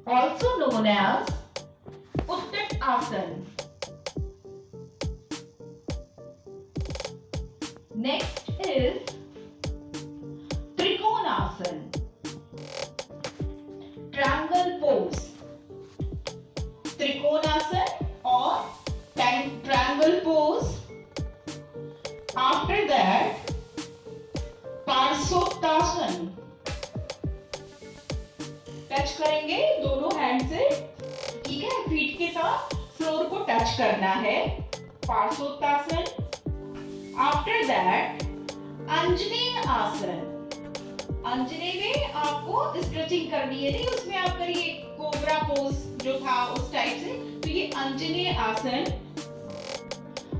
also known as Uttat Asan. Next is Trikonasana, triangle pose. Trikonasana or triangle pose. After that, Parsvottanasana, touch करेंगे दोनों hand से, ठीक है, feet के साथ फ्लोर को टच करना है, पार्श्वोत्तासन. आफ्टर दैट अंजनेय आसन. अंजनेय में आपको स्ट्रेचिंग करनी है, नहीं उसमें आप करिए कोबरा पोज जो था उस टाइप से, तो ये अंजनेय आसन,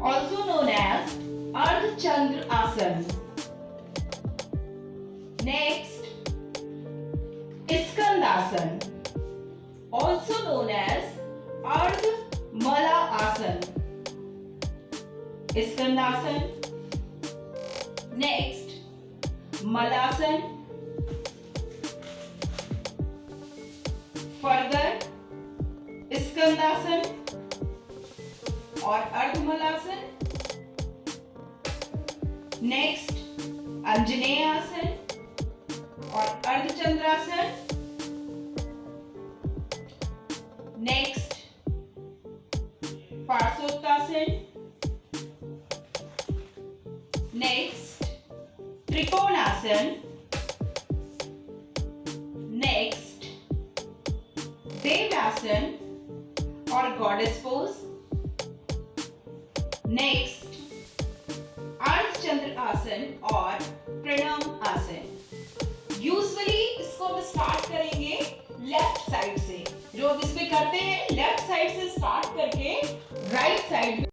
ऑल्सो नोन एज अर्धचंद्र आसन. नेक्स्ट स्कंदासन, also known as अर्धमला आसन. स्कंदासन. नेक्स्ट मलासन. फर्दर स्कंदासन और अर्धमलासन. नेक्स्ट अंजनेय आसन और Ardha Chandrasana. Next पार्श्वोत्तासन. Next trikonasana. Next देवासन और गॉडेस पोज. नेक्स्ट अर्धचंद्र आसन और प्रणाम आसन. यूजुअली इसको हम स्टार्ट करेंगे लेफ्ट साइड से, जो अब इसमें करते हैं लेफ्ट साइड से स्टार्ट करके राइट साइड